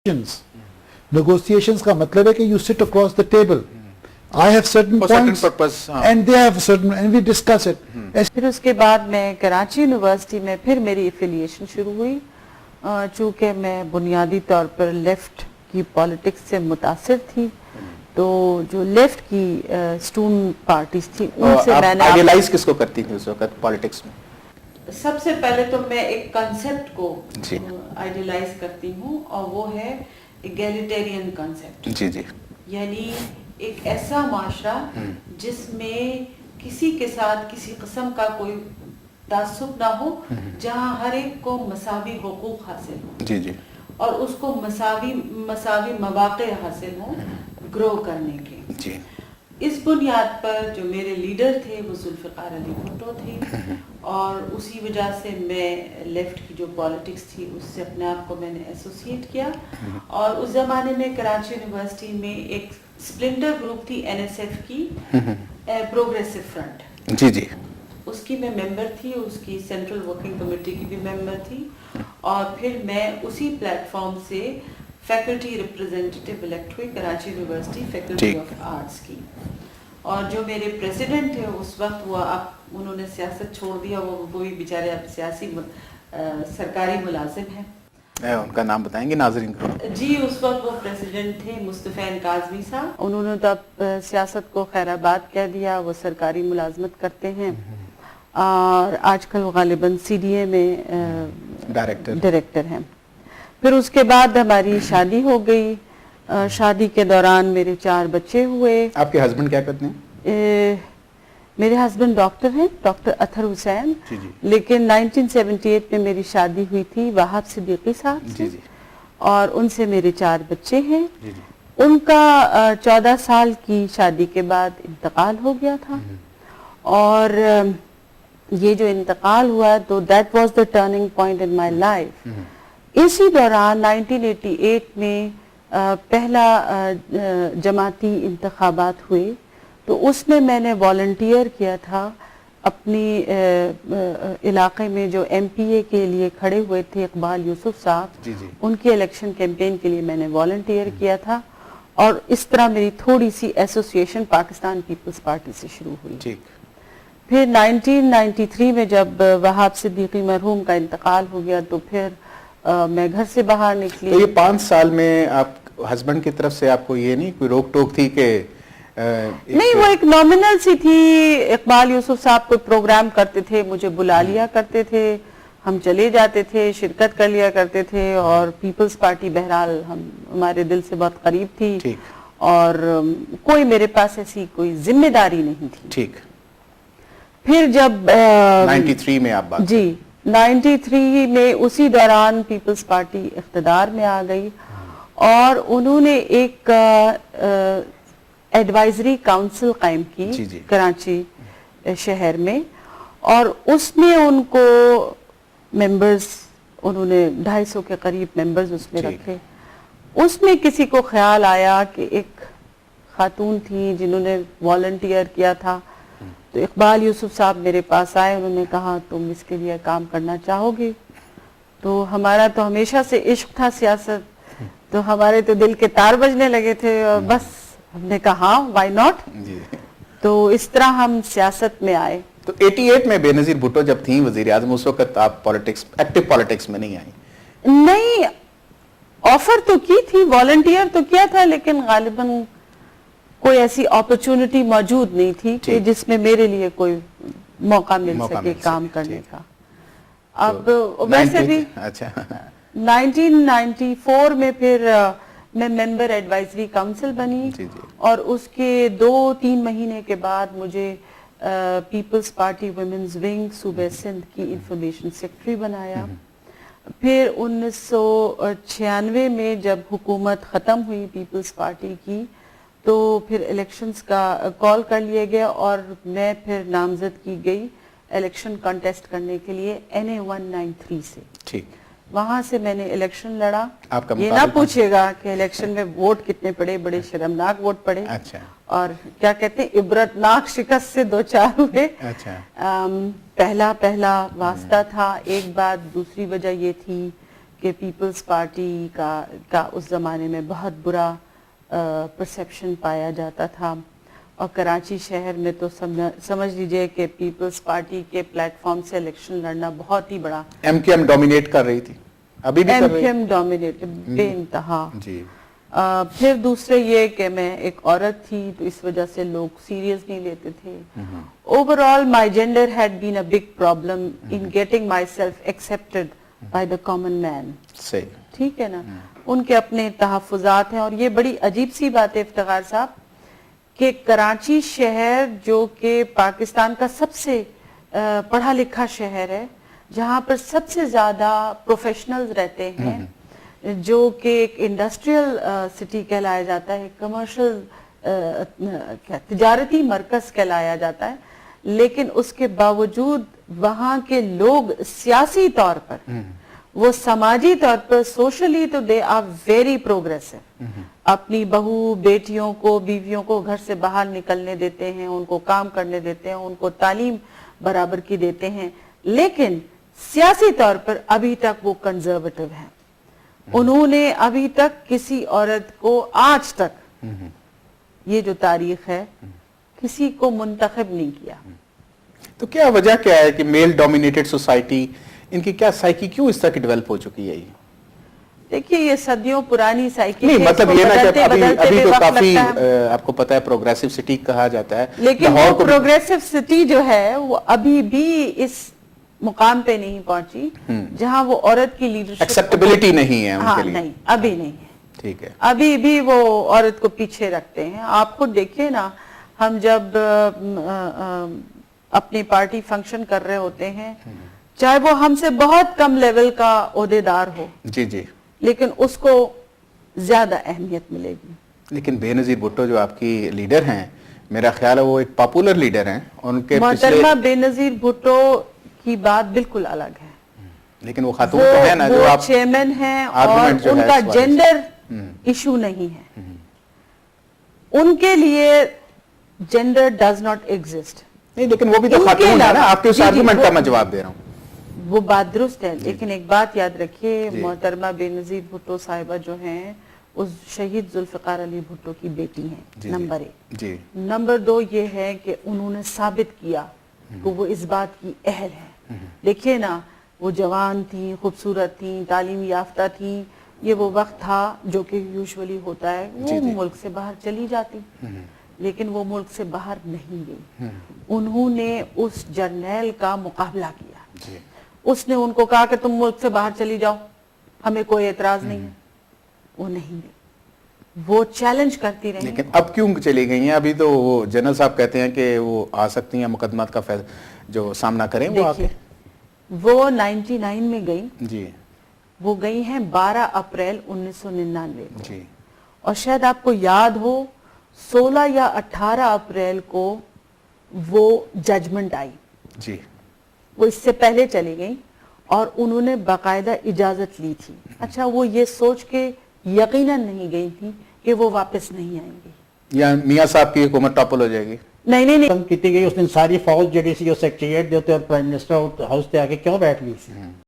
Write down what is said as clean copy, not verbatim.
Negotiations کا مطلب ہے کہ you sit across the table. I have certain points and they have certain and we discuss it. پھر اس کے بعد میں کراچی یونیورسٹی میں پھر میری افیلیشن شروع ہوئی چونکہ میں بنیادی طور پر لیفٹ کی پالیٹکس سے متاثر تھی تو جو لیفٹ کی اسٹوڈنٹ پارٹیز تھی ان سے میں نے آئیڈیلائز کس کو کرتی تھی اس وقت پالیٹکس میں؟ سب سے پہلے تو میں ایک کنسپٹ کو آئیڈیلائز کرتی ہوں اور وہ ہے ایگیلیٹیرین کنسپٹ. جی جی. یعنی ایک ایسا معاشرہ جس میں کسی کے ساتھ کسی قسم کا کوئی تعصب نہ ہو جہاں ہر ایک کو مساوی حقوق حاصل ہو. جی جی. اور اس کو مساوی مواقع حاصل ہوں گرو کرنے کے. جی. اس بنیاد پر جو میرے لیڈر تھے وہ ذوالفقار علی بھٹو تھے اور اسی وجہ سے میں لیفٹ کی جو پالیٹکس تھی اس سے اپنے آپ کو میں نے ایسوسیٹ کیا اور اس زمانے میں کراچی یونیورسٹی میں ایک سپلنٹر گروپ تھی NSF کی پروگریسو فرنٹ. جی جی. اس کی میں ممبر تھی, اس کی سینٹرل ورکنگ کمیٹی کی بھی ممبر تھی اور پھر میں اسی پلیٹ فارم سے فیکلٹی ریپرزینٹیٹیو الیکٹ ہوئی Karachi university faculty of arts کی. اور جو میرے پریزیڈنٹ تھے اس وقت وہ اب انہوں نے سیاست چھوڑ دیا, وہ بھی بیچارے اب سیاسی سرکاری ملازم ہیں. ان کا نام بتائیں گے ناظرین کو؟ جی, اس وقت وہ پریزیڈنٹ تھے مصطفی کاظمی صاحب. انہوں نے تو اب سیاست کو خیر آباد کہہ دیا, وہ سرکاری ملازمت کرتے ہیں اور آج کل غالباً CDA میں ڈائریکٹر ہیں. پھر اس کے بعد ہماری شادی ہو گئی. شادی کے دوران میرے 4 بچے ہوئے. آپ کے ہسبینڈ کیا کرتے ہیں؟ میرے ہسبینڈ ڈاکٹر ہیں, ڈاکٹر اطہر حسین. لیکن 1978 میں میری شادی ہوئی تھی وہاب صدیقی صاحب سے اور ان سے میرے 4 بچے ہیں. ان کا 14 سال کی شادی کے بعد انتقال ہو گیا تھا اور یہ جو انتقال ہوا تو that was the turning point in my life. اسی دوران 1988 میں پہلا جماعتی انتخابات ہوئے تو اس میں میں نے والنٹیئر کیا تھا اپنی علاقے میں جو MPA کے لیے کھڑے ہوئے تھے اقبال یوسف صاحب, ان کی الیکشن کیمپین کے لیے میں نے والنٹیئر کیا تھا اور اس طرح میری تھوڑی سی ایسوسیشن پاکستان پیپلز پارٹی سے شروع ہوئی. پھر 1993 میں جب وہاب صدیقی مرحوم کا انتقال ہو گیا تو پھر میں گھر سے باہر نکلی. تو یہ 5 سال میں آپ ہسبینڈ کی طرف سے آپ کو یہ نہیں کوئی روک ٹوک تھی کہ نہیں, وہ ایک نامنل سی تھی. اقبال یوسف صاحب کوئی پروگرام کرتے تھے, مجھے بلا لیا کرتے تھے, ہم چلے جاتے تھے, شرکت کر لیا کرتے تھے اور پیپلز پارٹی بہرحال ہمارے دل سے بہت قریب تھی اور کوئی میرے پاس ایسی کوئی ذمہ داری نہیں تھی. ٹھیک. پھر جب 93 میں آپ بات جی 93 میں اسی دوران پیپلز پارٹی اقتدار میں آ گئی اور انہوں نے ایک ایڈوائزری کاؤنسل قائم کی کراچی شہر میں اور اس میں ان کو ممبرز انہوں نے 250 کے قریب ممبرز اس میں رکھے. اس میں کسی کو خیال آیا کہ ایک خاتون تھی جنہوں نے والنٹیئر کیا تھا تو اقبال یوسف صاحب میرے پاس آئے, انہوں نے کہا تم اس کے لیے کام کرنا چاہو گے؟ تو ہمارا تو ہمیشہ سے عشق تھا سیاست, تو ہمارے تو دل کے تار بجنے لگے تھے اور بس ہم نے کہا ہاں وائی ناٹ. تو اس طرح ہم سیاست میں آئے. تو 88 میں بے نظیر بھٹو جب تھیں وزیر اعظم اس وقت آپ ایکٹیو پالیٹکس میں نہیں آئیں؟ نہیں, آفر تو کی تھی, والنٹیئر تو کیا تھا لیکن غالباً کوئی ایسی اپرچونٹی موجود نہیں تھی کہ جس میں میرے لیے کوئی موقع مل سکے کام کرنے کا. اب ویسے بھی 1994 میں پھر میں ممبر ایڈوائزری کاؤنسل بنی اور اس کے 2-3 مہینے کے بعد مجھے پیپلز پارٹی ویمنز ونگ صوبہ سندھ کی انفارمیشن سیکرٹری بنایا. پھر 1996 میں جب حکومت ختم ہوئی پیپلز پارٹی کی تو پھر الیکشنز کا کال کر لیا گیا اور میں پھر نامزد کی گئی الیکشن کنٹیسٹ کرنے کے لیے NA 193 سے. ٹھیک. وہاں سے میں نے الیکشن لڑا. یہ نہ پوچھے گا کہ الیکشن میں ووٹ کتنے پڑے, بڑے شرمناک ووٹ پڑے اور کیا کہتے ہیں عبرتناک شکست سے 2-4 ہوئے. پہلا واسطہ تھا. ایک بات, دوسری وجہ یہ تھی کہ پیپلز پارٹی کا اس زمانے میں بہت برا پرسیپشن پایا جاتا تھا، اور کراچی شہر میں تو سمجھ لیجئے کہ پیپلز پارٹی کے پلیٹ فارم سے الیکشن لڑنا بہت ہی بڑا، ایم کیو ایم ڈومینیٹ کر رہی تھی، ابھی بھی ایم کر کیو رہی ہے۔ ایم ڈومینیٹ بے انتہا۔ جی پھر دوسرے یہ کہ میں ایک عورت تھی تو اس وجہ سے لوگ سیریس نہیں لیتے تھے۔ Over all my gender had been a big problem in getting my self accepted by the common man. صحیح۔ ٹھیک ہے نا، ان کے اپنے تحفظات ہیں، اور یہ بڑی عجیب سی بات ہے افتخار صاحب کہ کراچی شہر جو کہ پاکستان کا سب سے پڑھا لکھا شہر ہے، جہاں پر سب سے زیادہ پروفیشنلز رہتے ہیں، جو کہ ایک انڈسٹریل سٹی کہلایا جاتا ہے، کمرشل تجارتی مرکز کہلایا جاتا ہے، لیکن اس کے باوجود وہاں کے لوگ سیاسی طور پر، وہ سماجی طور پر، سوشلی تو دے آر ویری پروگریسو، اپنی بہو بیٹیوں کو، بیویوں کو گھر سے باہر نکلنے دیتے ہیں، ان کو کام کرنے دیتے ہیں، ان کو تعلیم برابر کی دیتے ہیں، لیکن سیاسی طور پر ابھی تک وہ کنزرویٹو ہیں۔ انہوں نے ابھی تک کسی عورت کو آج تک، یہ جو تاریخ ہے، کسی کو منتخب نہیں کیا۔ تو کیا وجہ کیا ہے کہ میل ڈومینیٹڈ سوسائٹی، ان کی کیا سائیکی کیوں اس طرح کی ڈیولپ ہو چکی ہے؟ دیکھیے یہ صدیوں پرانی سائیکی نہیں مطلب یہ نا کہ ابھی تو کافی ہے، آپ کو پتا ہے پروگریسو سٹی کہا جاتا ہے، لیکن وہ پروگریسو سٹی جو ہے وہ ابھی بھی اس مقام پہ نہیں پہنچی جہاں وہ عورت کی لیڈرشپ، ایکسیپٹیبلٹی نہیں ہے ان کے لیے۔ نہیں، ابھی نہیں ہے، ٹھیک ہے، ابھی بھی وہ عورت کو پیچھے رکھتے ہیں۔ آپ خود دیکھیے نا، ہم جب اپنی پارٹی فنکشن کر رہے ہوتے ہیں، چاہے وہ ہم سے بہت کم لیول کا عہدیدار ہو، جی جی، لیکن اس کو زیادہ اہمیت ملے گی۔ لیکن بے نظیر بھٹو جو آپ کی لیڈر ہیں، میرا خیال ہے وہ ایک پاپولر لیڈر ہیں، ان کے محترمہ بے نظیر بھٹو کی بات بالکل الگ ہے، لیکن وہ خاتون تو ہے نا جو وہ آپ چیئرمین ہیں، اور آرگومنٹ جو ان ہے کا اس والے سے۔ جینڈر ایشو نہیں ہے، ان کے لیے جینڈر ڈز ناٹ ایگزسٹ۔ نہیں لیکن وہ بھی تو ان کے خاتون ہے علاوہ- نا، آپ کے اس جی جی، آرگومنٹ کا وہ- میں جواب دے رہا ہوں۔ وہ بات درست ہے، لیکن ایک بات یاد رکھیے، جی۔ محترمہ بے نظیر بھٹو صاحبہ جو ہیں، اس شہید ذوالفقار علی بھٹو کی بیٹی ہیں، جی نمبر ایک۔ جی نمبر دو یہ ہے کہ انہوں نے ثابت کیا کہ وہ اس بات کی اہل ہے۔ دیکھیے نا، وہ جوان تھیں، خوبصورت تھیں، تعلیم یافتہ تھیں، یہ وہ وقت تھا جو کہ یوزولی ہوتا ہے، وہ ملک سے باہر چلی جاتی، لیکن وہ ملک سے باہر نہیں گئی۔ انہوں نے اس جرنیل کا مقابلہ کیا، جی، اس نے ان کو کہا کہ تم ملک سے باہر چلی جاؤ، ہمیں کوئی اعتراض نہیں ہے، وہ نہیں گئی، وہ چیلنج کرتی رہی۔ لیکن اب کیوں چلی گئی ہیں؟ ابھی تو وہ جنرل صاحب کہتے ہیں کہ وہ آ سکتی ہیں، مقدمات کا جو سامنا کریں وہ آ کے۔ وہ 99 میں گئی، جی وہ گئی ہیں 12 اپریل 1999 کو، جی اور شاید آپ کو یاد ہو 16 یا 18 اپریل کو وہ ججمنٹ آئی، جی، وہ اس سے پہلے چلی گئیں، اور انہوں نے باقاعدہ اجازت لی تھی۔ اچھا، وہ یہ سوچ کے یقیناً نہیں گئی تھی کہ وہ واپس نہیں آئیں گی، یا میاں صاحب کی حکومت ٹاپل ہو جائے گی۔ نہیں، کی گئی، اس نے ساری فوج جڑی سی، وہ سیکریٹریٹ دے اور پرائم منسٹر ہاؤس تے آ کے کیوں بیٹھ لی سی؟